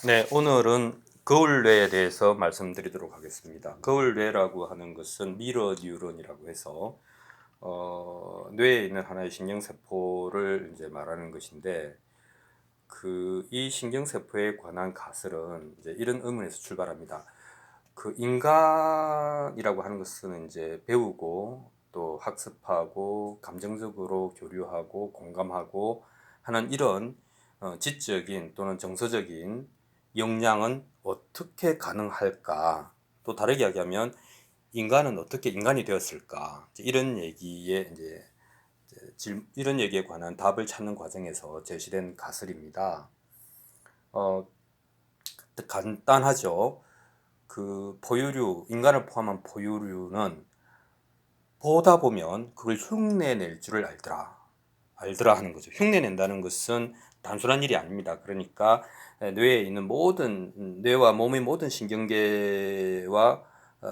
네, 오늘은 거울뇌에 대해서 말씀드리도록 하겠습니다. 거울뇌라고 하는 것은 미러 뉴런이라고 해서 뇌에 있는 하나의 신경세포를 이제 말하는 것인데 이 신경세포에 관한 가설은 이제 이런 의문에서 출발합니다. 인간이라고 하는 것은 이제 배우고 또 학습하고 감정적으로 교류하고 공감하고 하는 이런 지적인 또는 정서적인 역량은 어떻게 가능할까? 또 다르게 이야기하면 인간은 어떻게 인간이 되었을까? 이런 얘기에 이런 얘기에 관한 답을 찾는 과정에서 제시된 가설입니다. 어, 간단하죠. 포유류, 인간을 포함한 포유류는 보다 보면 그걸 흉내낼 줄을 알더라 하는 거죠. 흉내낸다는 것은 단순한 일이 아닙니다. 그러니까 뇌에 있는 뇌와 몸의 모든 신경계와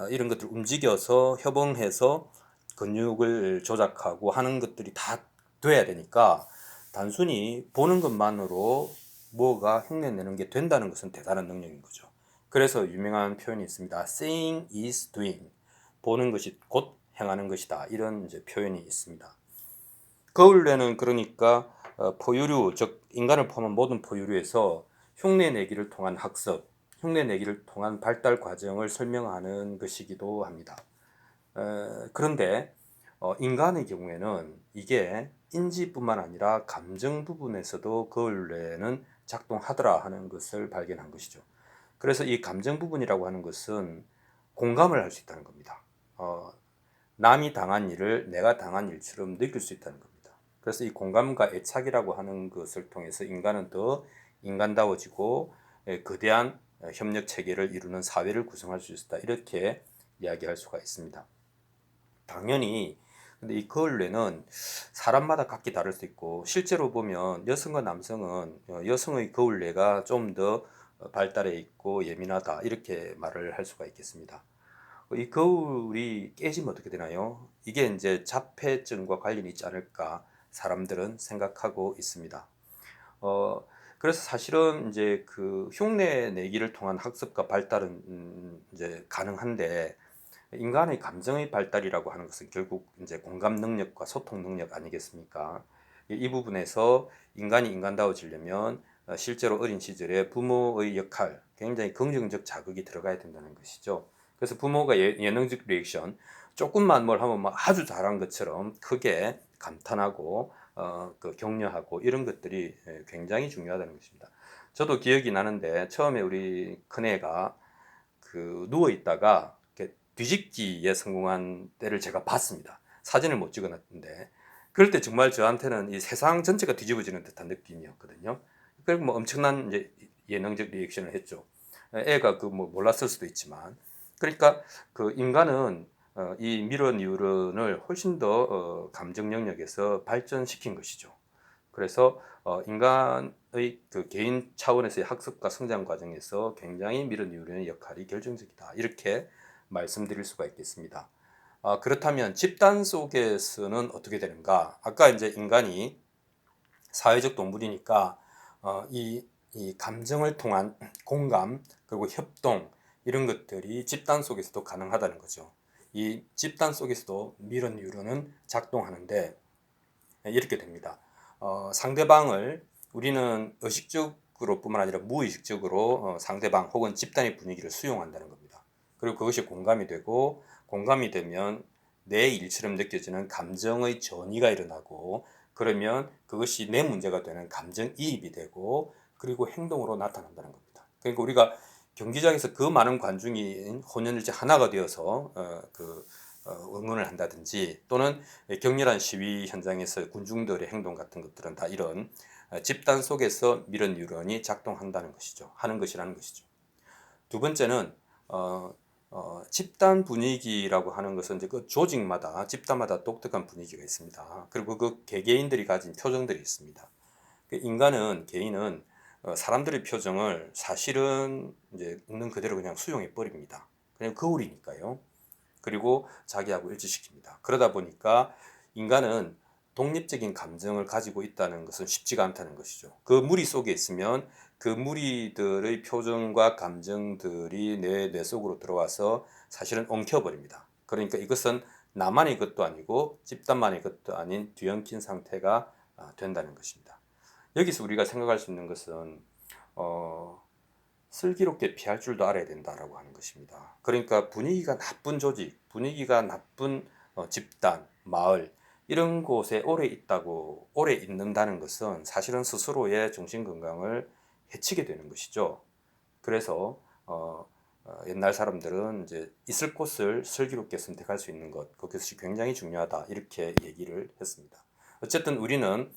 이런 것들을 움직여서 협응해서 근육을 조작하고 하는 것들이 다 돼야 되니까 단순히 보는 것만으로 뭐가 흉내내는 게 된다는 것은 대단한 능력인 거죠. 그래서 유명한 표현이 있습니다. Seeing is doing. 보는 것이 곧 행하는 것이다. 이런 이제 표현이 있습니다. 거울뇌는 그러니까 포유류, 즉 인간을 포함한 모든 포유류에서 흉내내기를 통한 학습, 흉내내기를 통한 발달 과정을 설명하는 것이기도 합니다. 그런데 인간의 경우에는 이게 인지뿐만 아니라 감정 부분에서도 거울뇌는 작동하더라 하는 것을 발견한 것이죠. 그래서 이 감정 부분이라고 하는 것은 공감을 할 수 있다는 겁니다. 남이 당한 일을 내가 당한 일처럼 느낄 수 있다는 겁니다. 그래서 이 공감과 애착이라고 하는 것을 통해서 인간은 더 인간다워지고 거대한 협력 체계를 이루는 사회를 구성할 수 있다. 이렇게 이야기할 수가 있습니다. 당연히 근데 이 거울뇌는 사람마다 각기 다를 수 있고 실제로 보면 여성과 남성은 여성의 거울뇌가 좀 더 발달해 있고 예민하다 이렇게 말을 할 수가 있겠습니다. 이 거울이 깨지면 어떻게 되나요? 이게 이제 자폐증과 관련이 있지 않을까 사람들은 생각하고 있습니다. 어, 그래서 사실은 이제 흉내 내기를 통한 학습과 발달은 이제 가능한데 인간의 감정의 발달이라고 하는 것은 결국 이제 공감 능력과 소통 능력 아니겠습니까? 이 부분에서 인간이 인간다워지려면 실제로 어린 시절에 부모의 역할, 굉장히 긍정적 자극이 들어가야 된다는 것이죠. 그래서 부모가 예능적 리액션, 조금만 뭘 하면 막 아주 잘한 것처럼 크게 감탄하고 격려하고 이런 것들이 굉장히 중요하다는 것입니다. 저도 기억이 나는데 처음에 우리 큰애가 누워 있다가 뒤집기에 성공한 때를 제가 봤습니다. 사진을 못 찍어놨는데 그럴 때 정말 저한테는 이 세상 전체가 뒤집어지는 듯한 느낌이었거든요. 그리고 뭐 엄청난 이제 예능적 리액션을 했죠. 애가 뭐 몰랐을 수도 있지만 그러니까 인간은 이 미러 뉴런을 훨씬 더 감정 영역에서 발전시킨 것이죠. 그래서 인간의 개인 차원에서의 학습과 성장 과정에서 굉장히 미러 뉴런의 역할이 결정적이다. 이렇게 말씀드릴 수가 있겠습니다. 그렇다면 집단 속에서는 어떻게 되는가? 아까 이제 인간이 사회적 동물이니까 이 감정을 통한 공감 그리고 협동 이런 것들이 집단 속에서도 가능하다는 거죠. 이 집단 속에서도 미러 뉴런은 작동하는데 이렇게 됩니다. 상대방을 우리는 의식적으로 뿐만 아니라 무의식적으로 상대방 혹은 집단의 분위기를 수용한다는 겁니다. 그리고 그것이 공감이 되고 공감이 되면 내 일처럼 느껴지는 감정의 전이가 일어나고 그러면 그것이 내 문제가 되는 감정이입이 되고 그리고 행동으로 나타난다는 겁니다. 그러니까 우리가 경기장에서 그 많은 관중이 혼연일체 하나가 되어서 응원을 한다든지 또는 격렬한 시위 현장에서 군중들의 행동 같은 것들은 다 이런 집단 속에서 미러 뉴런이 작동한다는 것이죠. 하는 것이라는 것이죠. 두 번째는 집단 분위기라고 하는 것은 이제 그 조직마다 집단마다 독특한 분위기가 있습니다. 그리고 그 개개인들이 가진 표정들이 있습니다. 개인은 사람들의 표정을 사실은 이제 있는 그대로 그냥 수용해 버립니다. 그냥 거울이니까요. 그리고 자기하고 일치시킵니다. 그러다 보니까 인간은 독립적인 감정을 가지고 있다는 것은 쉽지가 않다는 것이죠. 그 무리 속에 있으면 그 무리들의 표정과 감정들이 뇌 속으로 들어와서 사실은 엉켜버립니다. 그러니까 이것은 나만의 것도 아니고 집단만의 것도 아닌 뒤엉킨 상태가 된다는 것입니다. 여기서 우리가 생각할 수 있는 것은 슬기롭게 피할 줄도 알아야 된다라고 하는 것입니다. 그러니까 분위기가 나쁜 조직, 분위기가 나쁜 집단, 마을 이런 곳에 오래 있는다는 것은 사실은 스스로의 정신건강을 해치게 되는 것이죠. 그래서 옛날 사람들은 이제 있을 곳을 슬기롭게 선택할 수 있는 그것이 굉장히 중요하다 이렇게 얘기를 했습니다. 어쨌든 우리는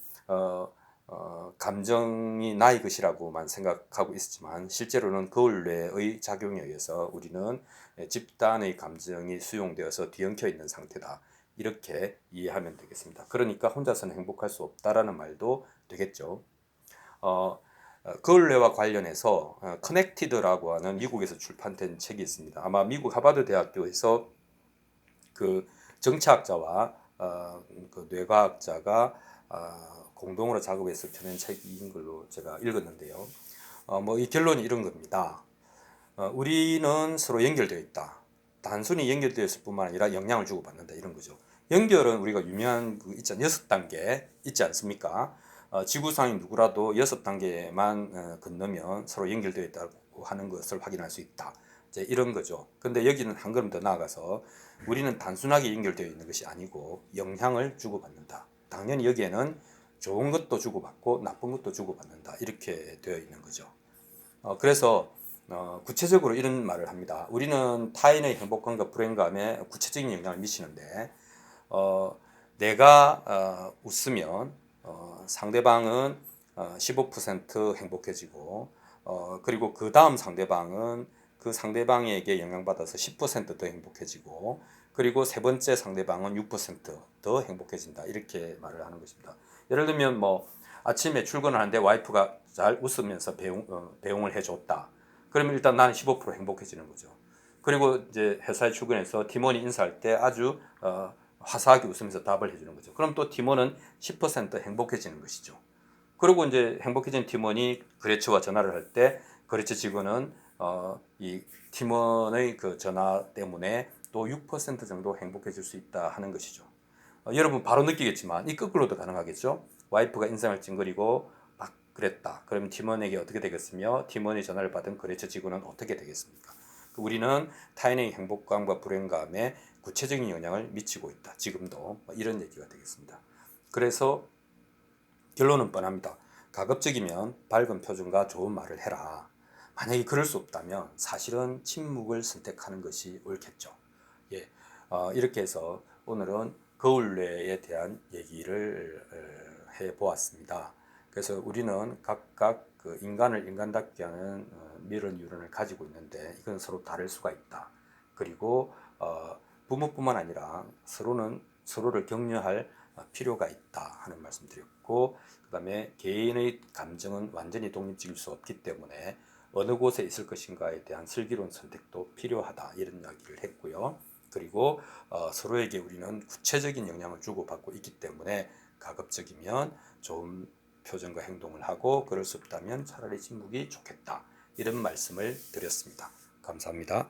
감정이 나의 것이라고만 생각하고 있었지만 실제로는 거울뇌의 작용에 의해서 우리는 집단의 감정이 수용되어서 뒤엉켜 있는 상태다. 이렇게 이해하면 되겠습니다. 그러니까 혼자서는 행복할 수 없다라는 말도 되겠죠. 거울뇌와 관련해서 커넥티드라고 하는 미국에서 출판된 책이 있습니다. 아마 미국 하버드 대학교에서 그 정치학자와 그 뇌과학자가 공동으로 작업해서 펴낸 책인 걸로 제가 읽었는데요. 뭐 이 결론이 이런 겁니다. 우리는 서로 연결되어 있다. 단순히 연결되어 있을 뿐만 아니라 영향을 주고받는다 이런 거죠. 연결은 우리가 유명한 그 있지 6단계 있지 않습니까? 지구상의 누구라도 6단계만 건너면 서로 연결되어 있다고 하는 것을 확인할 수 있다. 이제 이런 거죠. 근데 여기는 한 걸음 더 나아가서 우리는 단순하게 연결되어 있는 것이 아니고 영향을 주고받는다. 당연히 여기에는 좋은 것도 주고받고 나쁜 것도 주고받는다. 이렇게 되어 있는 거죠. 그래서 구체적으로 이런 말을 합니다. 우리는 타인의 행복감과 불행감에 구체적인 영향을 미치는데 내가 웃으면 상대방은 15% 행복해지고 그리고 그 다음 상대방은 그 상대방에게 영향받아서 10%더 행복해지고 그리고 세 번째 상대방은 6%더 행복해진다 이렇게 말을 하는 것입니다. 예를 들면 뭐 아침에 출근을 하는데 와이프가 잘 웃으면서 배웅을 해줬다. 그러면 일단 나는 15% 행복해지는 거죠. 그리고 이제 회사에 출근해서 팀원이 인사할 때 아주 화사하게 웃으면서 답을 해주는 거죠. 그럼 또 팀원은 10% 행복해지는 것이죠. 그리고 이제 행복해진 팀원이 거래처와 전화를 할 때 거래처 직원은 이 팀원의 그 전화 때문에 또 6% 정도 행복해질 수 있다 하는 것이죠. 여러분 바로 느끼겠지만 이 거꾸로도 가능하겠죠. 와이프가 인상을 찡그리고 막 그랬다. 그러면 팀원에게 어떻게 되겠으며 팀원이 전화를 받은 거래처 직원은 어떻게 되겠습니까? 우리는 타인의 행복감과 불행감에 구체적인 영향을 미치고 있다. 지금도 이런 얘기가 되겠습니다. 그래서 결론은 뻔합니다. 가급적이면 밝은 표정과 좋은 말을 해라. 만약에 그럴 수 없다면 사실은 침묵을 선택하는 것이 옳겠죠. 예, 이렇게 해서 오늘은 거울뇌에 대한 얘기를 해보았습니다. 그래서 우리는 각각 그 인간을 인간답게 하는 미러 뉴런을 가지고 있는데 이건 서로 다를 수가 있다. 그리고 부모뿐만 아니라 서로를 격려할 필요가 있다 하는 말씀드렸고 그 다음에 개인의 감정은 완전히 독립적일 수 없기 때문에 어느 곳에 있을 것인가에 대한 슬기로운 선택도 필요하다 이런 이야기를 했고요. 그리고 서로에게 우리는 구체적인 영향을 주고받고 있기 때문에 가급적이면 좋은 표정과 행동을 하고 그럴 수 없다면 차라리 침묵이 좋겠다 이런 말씀을 드렸습니다. 감사합니다.